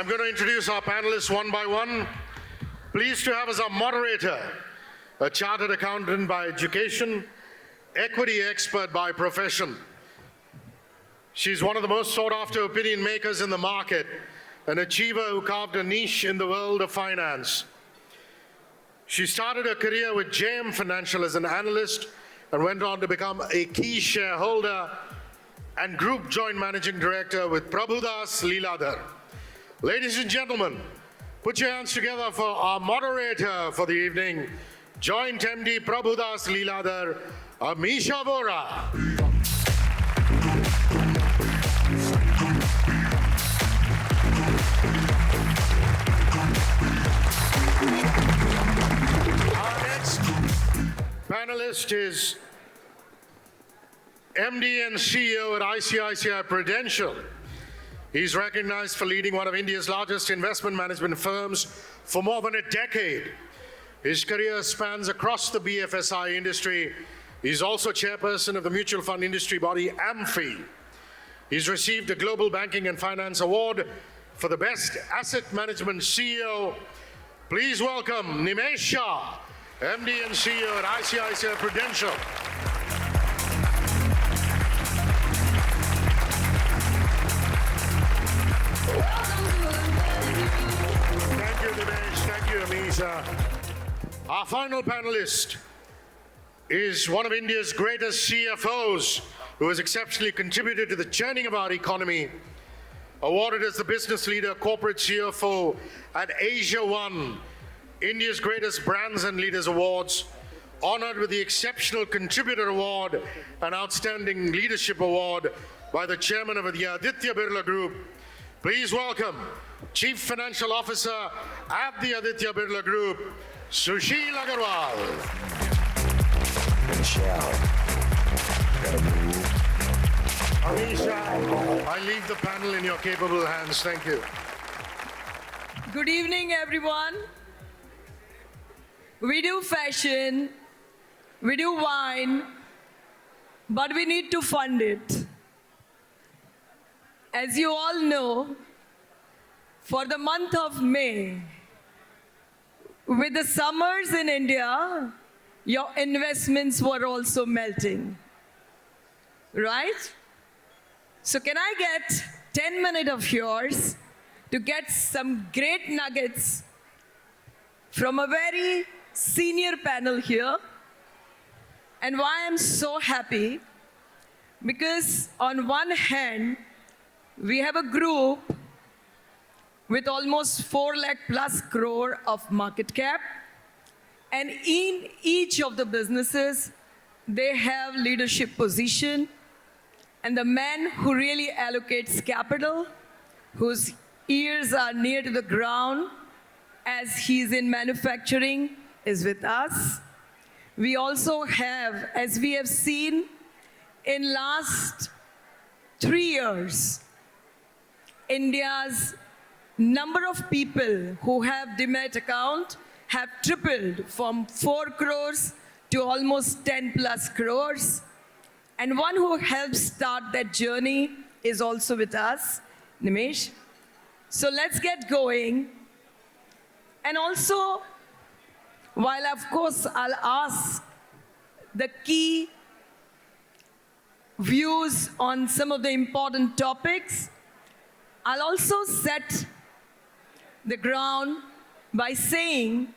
I'm going to introduce our panelists one by one. Pleased to have as our moderator, a chartered accountant by education, equity expert by profession. She's one of the most sought-after opinion makers in the market, an achiever who carved a niche in the world of finance. She started her career with JM Financial as an analyst and went on to become a key shareholder and group joint managing director with Prabhudas Leeladhar. Ladies and gentlemen, put your hands together for our moderator for the evening, Joint MD Prabhudas Leeladhar, Amisha Vora. Our next panelist is MD and CEO at ICICI Prudential. He's recognized for leading one of India's largest investment management firms for more than a decade. His career spans across the BFSI industry. He's also chairperson of the mutual fund industry body AMFI. He's received a Global Banking and Finance Award for the Best Asset Management CEO. Please welcome Nimesh Shah, MD and CEO at ICICI Prudential. Thank you, Nimesh. Thank you, Amisha. Our final panelist is one of India's greatest CFOs who has exceptionally contributed to the churning of our economy. Awarded as the Business Leader Corporate CFO at Asia One, India's Greatest Brands and Leaders Awards, honored with the Exceptional Contributor Award and Outstanding Leadership Award by the Chairman of the Aditya Birla Group. Please welcome Chief Financial Officer at the Aditya Birla Group, Sushil Agarwal. Amisha, I leave the panel in your capable hands. Thank you. Good evening, everyone. We do fashion, we do wine, but we need to fund it. As you all know, for the month of May, with the summers in India, your investments were also melting, right? So can I get 10 minutes of yours to get some great nuggets from a very senior panel here? And why I'm so happy, because on one hand, we have a group with almost 4 lakh plus crore of market cap. And in each of the businesses, they have leadership position. And the man who really allocates capital, whose ears are near to the ground as he's in manufacturing, is with us. We also have, as we have seen in last 3 years, India's number of people who have Demat account have tripled from 4 crores to almost 10 plus crores. And one who helped start that journey is also with us, Nimesh. So let's get going. And also, while of course I'll ask the key views on some of the important topics, I'll also set the ground by saying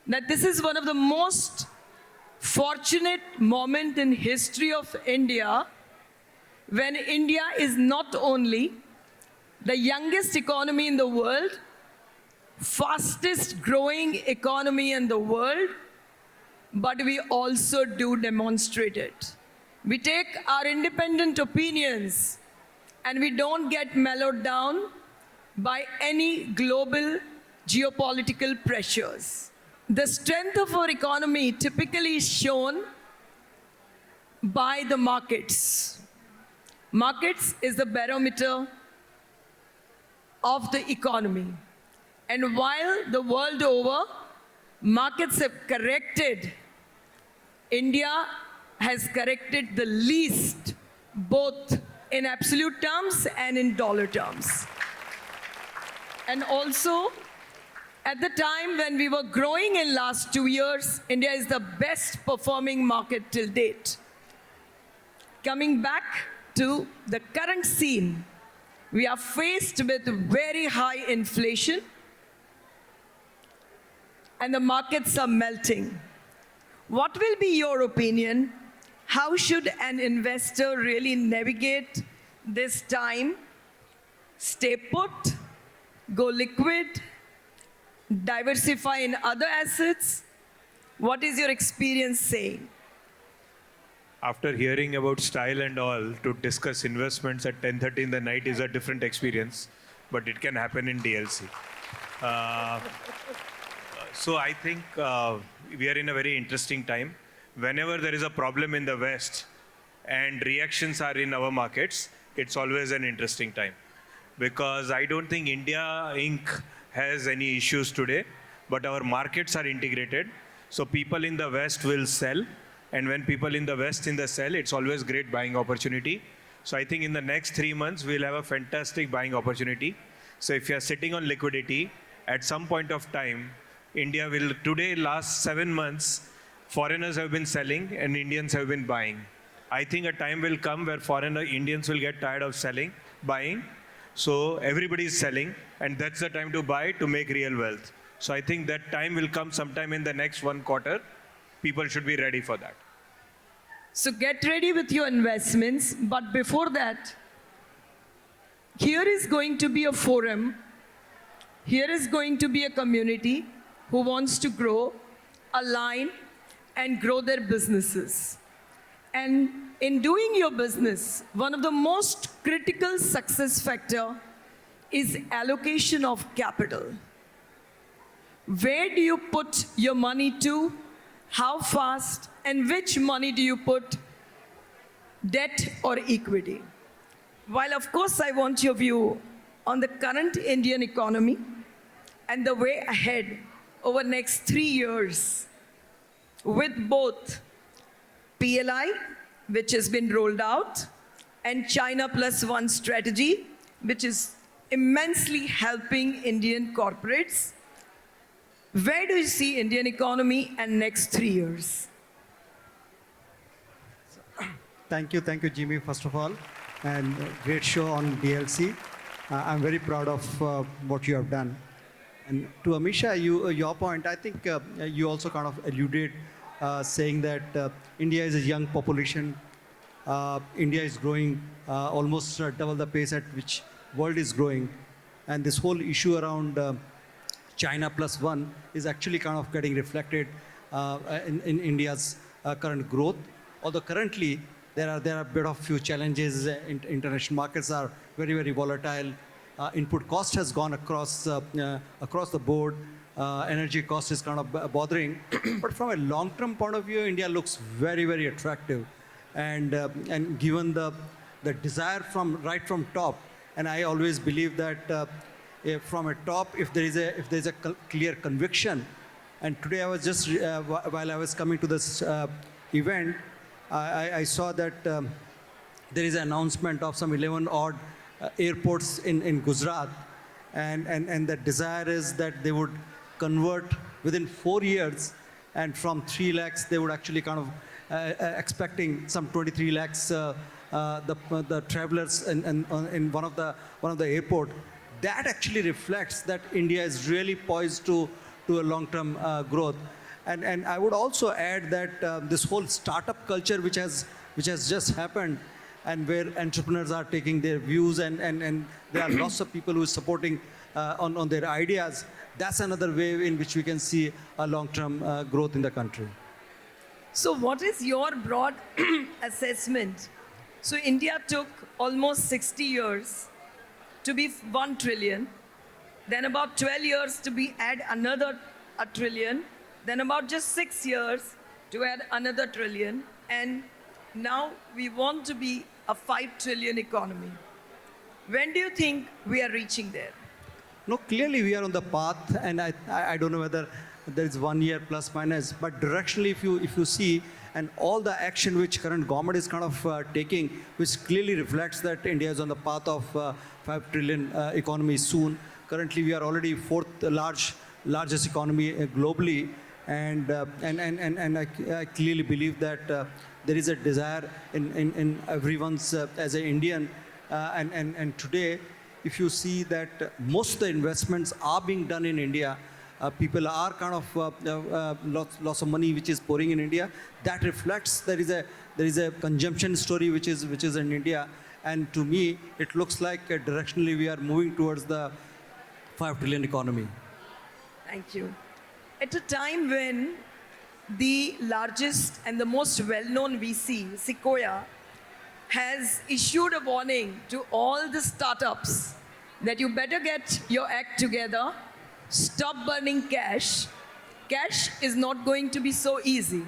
that this is one of the most fortunate moment in history of India, when India is not only the youngest economy in the world, fastest growing economy in the world, but we also do demonstrate it. We take our independent opinions and we don't get mellowed down by any global geopolitical pressures. The strength of our economy typically is shown by the markets. Markets is the barometer of the economy. And while the world over, markets have corrected, India has corrected the least, both in absolute terms and in dollar terms. And also, at the time when we were growing in last 2 years, India is the best performing market till date. Coming back to the current scene, we are faced with very high inflation and the markets are melting. What will be your opinion? How should an investor really navigate this time? Stay put, go liquid, diversify in other assets? What is your experience saying? After hearing about style and all, to discuss investments at 10:30 in the night is a different experience, but it can happen in DLC. Uh, so I think we are in a very interesting time. Whenever there is a problem in the West and reactions are in our markets, it's always an interesting time. Because I don't think India Inc. has any issues today, but our markets are integrated. So people in the West will sell. And when people in the West sell, it's always great buying opportunity. So I think in the next 3 months, we'll have a fantastic buying opportunity. So if you're sitting on liquidity, at some point of time, India will, today, last 7 months, foreigners have been selling and Indians have been buying. I think a time will come where Indians will get tired of buying. So everybody is selling, and that's the time to buy to make real wealth. So I think that time will come sometime in the next 1 quarter. People should be ready for that. So get ready with your investments. But before that, here is going to be a forum. Here is going to be a community who wants to grow, align, and grow their businesses. And in doing your business, one of the most critical success factor is allocation of capital. Where do you put your money to? How fast? And which money do you put? Debt or equity? While of course I want your view on the current Indian economy and the way ahead over next 3 years with both PLI, which has been rolled out, and China Plus One strategy, which is immensely helping Indian corporates. Where do you see Indian economy and next 3 years? Thank you, Jimmy, first of all, and great show on DLC. I'm very proud of what you have done. And to Amisha, your point, I think you also kind of alluded saying that India is a young population. India is growing almost double the pace at which world is growing. And this whole issue around China Plus One is actually kind of getting reflected in India's current growth. Although currently there are a bit of few challenges. International markets are very, very volatile. Input cost has gone across the board. Energy cost is kind of bothering. But from a long-term point of view, India looks very, very attractive. And given the desire right from top, and I always believe that from a top, if there is a clear conviction, and today I was just while I was coming to this event, I saw that there is an announcement of some 11 odd airports in Gujarat, and the desire is that they would convert within 4 years, and from 3 lakhs they would actually kind of expecting some 23 lakhs the travelers in one of the airport. That actually reflects that India is really poised to a long-term growth. And I would also add that this whole startup culture which has just happened, and where entrepreneurs are taking their views, and there are lots of people who are supporting on their ideas, that's another way in which we can see a long-term growth in the country. So what is your broad assessment? So India took almost 60 years to be 1 trillion, then about 12 years to be add another a trillion, then about just 6 years to add another trillion, and now we want to be a 5 trillion economy. When do you think we are reaching there? No, clearly we are on the path, and I don't know whether there is 1 year plus minus, but directionally if you see, and all the action which current government is kind of taking, which clearly reflects that India is on the path of 5 trillion economy soon. Currently, we are already fourth largest economy globally, and I clearly believe that there is a desire in everyone's as an Indian, and today, if you see that most of the investments are being done in India, people are kind of lots of money which is pouring in India. That reflects there is a consumption story which is in India, and to me it looks like directionally we are moving towards the 5 trillion economy. Thank you. At a time when the largest and the most well-known VC, Sequoia, has issued a warning to all the startups that you better get your act together, stop burning cash. Cash is not going to be so easy.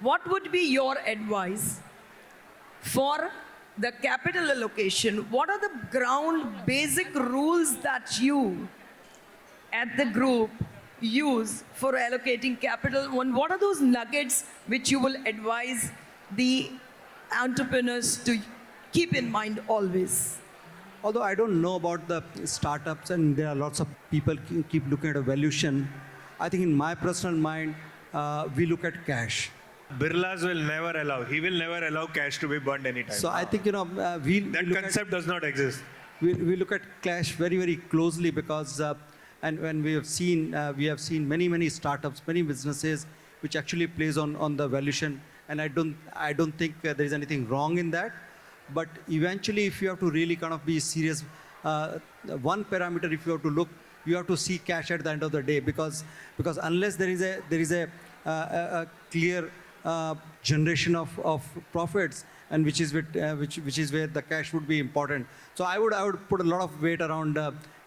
What would be your advice for the capital allocation? What are the ground basic rules that you at the group use for allocating capital? And what are those nuggets which you will advise the entrepreneurs to keep in mind always? Although I don't know about the startups, and there are lots of people keep looking at a valuation, I think in my personal mind, we look at cash. Birlas will never allow. He will never allow cash to be burned anytime. So I think we that look concept does not exist. we look at cash very, very closely because and when we have seen many startups, many businesses which actually plays on the valuation, and I don't think there is anything wrong in that. But eventually, if you have to really kind of be serious, one parameter, if you have to look, you have to see cash at the end of the day, because unless there is a clear generation of profits, and which is where the cash would be important. So I would put a lot of weight around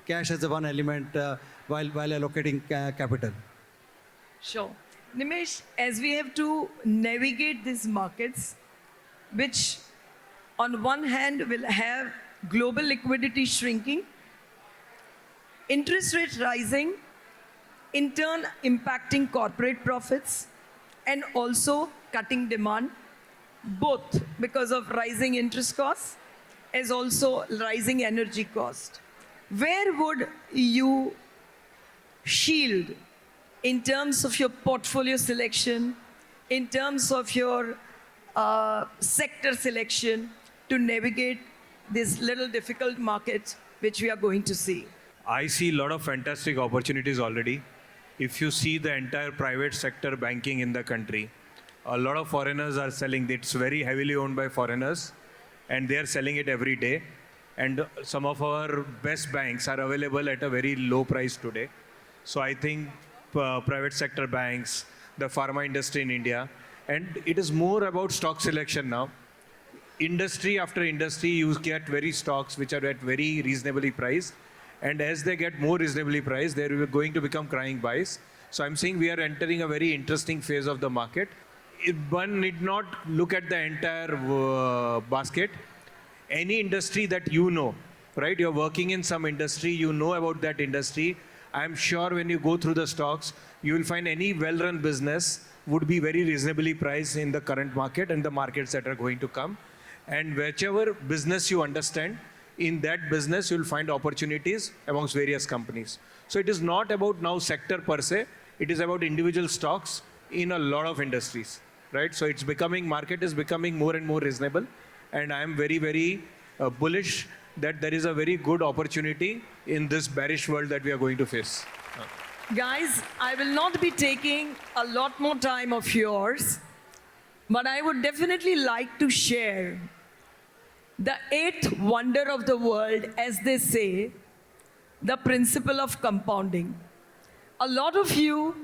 cash as a one element while allocating capital. Sure. Nimesh, as we have to navigate these markets, which on one hand will have global liquidity shrinking, interest rates rising, in turn impacting corporate profits, and also cutting demand, both because of rising interest costs as also rising energy cost. Where would you shield in terms of your portfolio selection, in terms of your sector selection, to navigate this little difficult market which we are going to see? I see a lot of fantastic opportunities already. If you see the entire private sector banking in the country, a lot of foreigners are selling. It's very heavily owned by foreigners, and they are selling it every day. And some of our best banks are available at a very low price today. So I think private sector banks, the pharma industry in India, and it is more about stock selection now. Industry after industry, you get very stocks which are at very reasonably priced. And as they get more reasonably priced, they're going to become crying buys. So I'm saying we are entering a very interesting phase of the market. One need not look at the entire basket. Any industry that you know, right? You're working in some industry, you know about that industry. I'm sure when you go through the stocks, you will find any well-run business would be very reasonably priced in the current market and the markets that are going to come. And whichever business you understand, in that business you'll find opportunities amongst various companies. So it is not about now sector per se, it is about individual stocks in a lot of industries, right? So market is becoming more and more reasonable, and I am very, very bullish that there is a very good opportunity in this bearish world that we are going to face. Guys, I will not be taking a lot more time of yours, but I would definitely like to share the eighth wonder of the world, as they say, the principle of compounding. A lot of you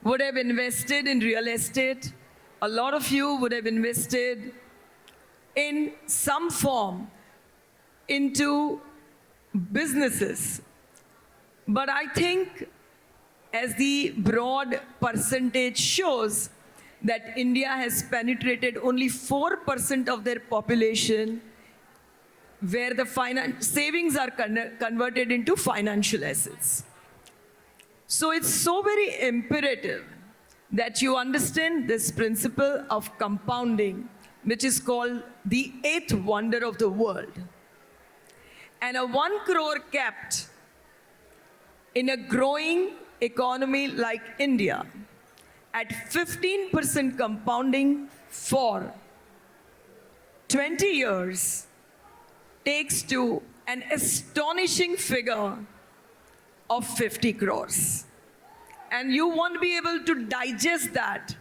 would have invested in real estate. A lot of you would have invested in some form into businesses. But I think, as the broad percentage shows, that India has penetrated only 4% of their population, where the savings are converted into financial assets. So it's so very imperative that you understand this principle of compounding, which is called the eighth wonder of the world. And a 1 crore kept in a growing economy like India at 15% compounding for 20 years takes to an astonishing figure of 50 crores. And you won't be able to digest that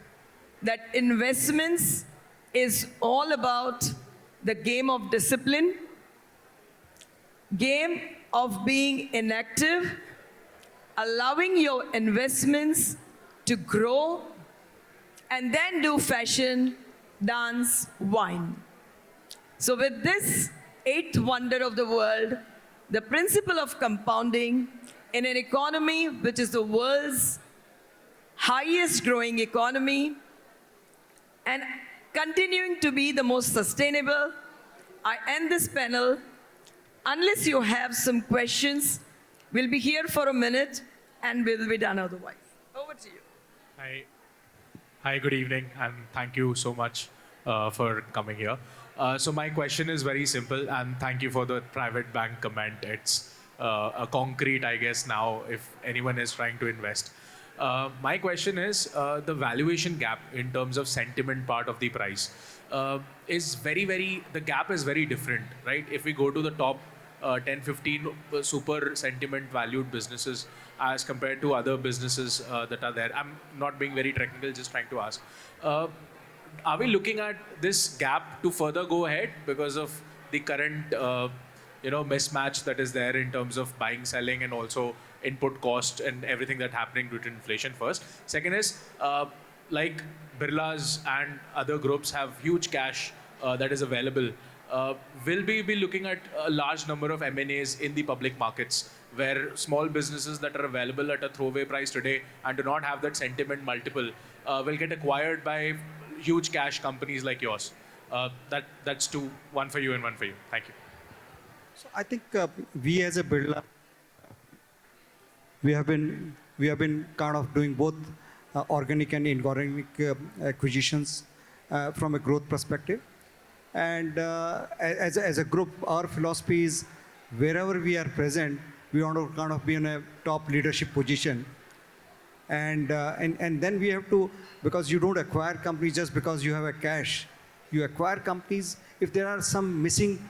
investments is all about the game of discipline, game of being inactive, allowing your investments to grow, and then do fashion, dance, wine. So with this eighth wonder of the world, the principle of compounding in an economy which is the world's highest growing economy and continuing to be the most sustainable, I end this panel. Unless you have some questions, we'll be here for a minute and we'll be done otherwise. Over to you. Hi, good evening, and thank you so much for coming here. So my question is very simple, and thank you for the private bank comment. It's a concrete, I guess, now if anyone is trying to invest. My question is the valuation gap in terms of sentiment part of the price is the gap is very different, right? If we go to the top 10, 15 super sentiment valued businesses as compared to other businesses that are there. I'm not being very technical, just trying to ask. Are we looking at this gap to further go ahead because of the current mismatch that is there in terms of buying, selling, and also input cost and everything that's happening due to inflation first? Second is, like Birlas and other groups have huge cash that is available. Will we be looking at a large number of M&As in the public markets where small businesses that are available at a throwaway price today and do not have that sentiment multiple will get acquired by huge cash companies like yours? That's two, one for you and one for you. Thank you. So I think we as a Birla, we have been kind of doing both organic and inorganic acquisitions from a growth perspective. And as a group, our philosophy is wherever we are present, we want to kind of be in a top leadership position. And then we have to, because you don't acquire companies just because you have a cash. You acquire companies if there are some missing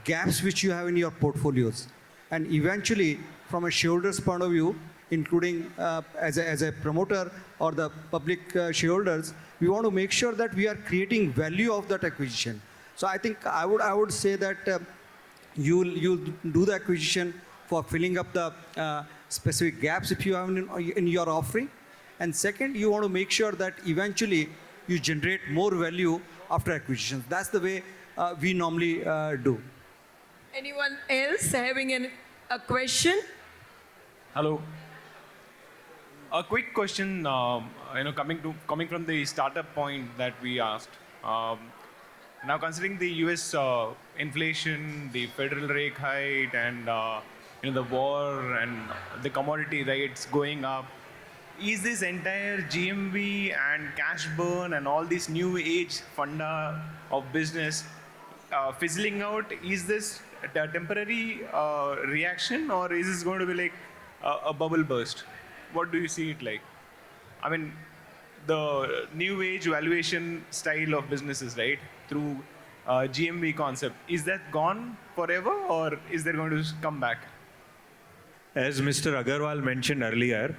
gaps which you have in your portfolios. And eventually, from a shareholder's point of view, including as a promoter or the public shareholders, we want to make sure that we are creating value of that acquisition. So I think I would say that you'll do the acquisition for filling up the specific gaps if you have in your offering. And second, you want to make sure that eventually you generate more value after acquisitions. That's the way we normally do. Anyone else having a question? Hello. A quick question, coming from the startup point that we asked. Now, considering the U.S. Inflation, the federal rate hike, and the war and the commodity rates going up, is this entire GMV and cash burn and all this new age funda of business fizzling out? Is this a temporary reaction, or is this going to be like a bubble burst? What do you see it like? I mean, the new age valuation style of businesses, right, through GMV concept, is that gone forever, or is there going to come back? As Mr. Agarwal mentioned earlier,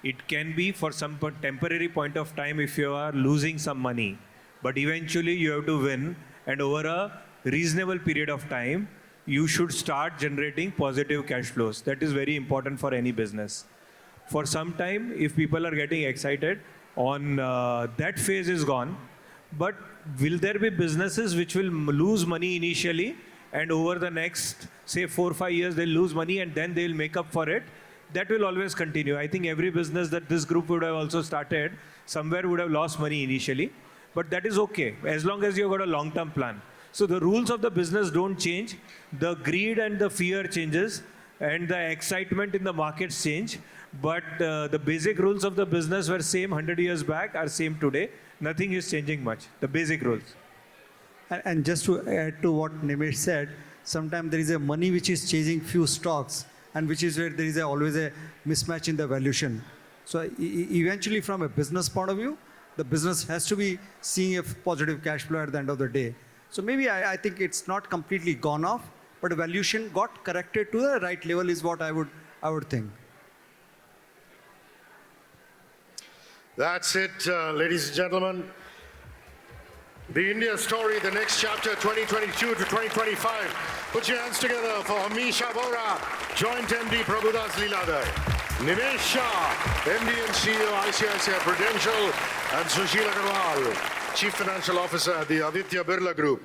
it can be for some temporary point of time if you are losing some money, but eventually you have to win, and over a reasonable period of time, you should start generating positive cash flows. That is very important for any business. For some time, if people are getting excited, on that phase is gone, but will there be businesses which will lose money initially, and over the next, say, 4 or 5 years, they'll lose money and then they'll make up for it? That will always continue. I think every business that this group would have also started, somewhere would have lost money initially, but that is okay, as long as you've got a long-term plan. So the rules of the business don't change. The greed and the fear changes, and the excitement in the markets change. But the basic rules of the business were same 100 years back, are same today. Nothing is changing much. The basic rules. And just to add to what Nimesh said, sometimes there is a money which is chasing few stocks, and which is where there is always a mismatch in the valuation. So eventually, from a business point of view, the business has to be seeing a positive cash flow at the end of the day. So maybe I think it's not completely gone off, but the valuation got corrected to the right level is what I would think. That's it, ladies and gentlemen. The India story, the next chapter, 2022 to 2025. Put your hands together for Amisha Vora, Joint MD Prabhudas Leeladhar, Nimesh Shah, MD and CEO ICICI Prudential, and Sushil Agarwal, Chief Financial Officer at the Aditya Birla Group.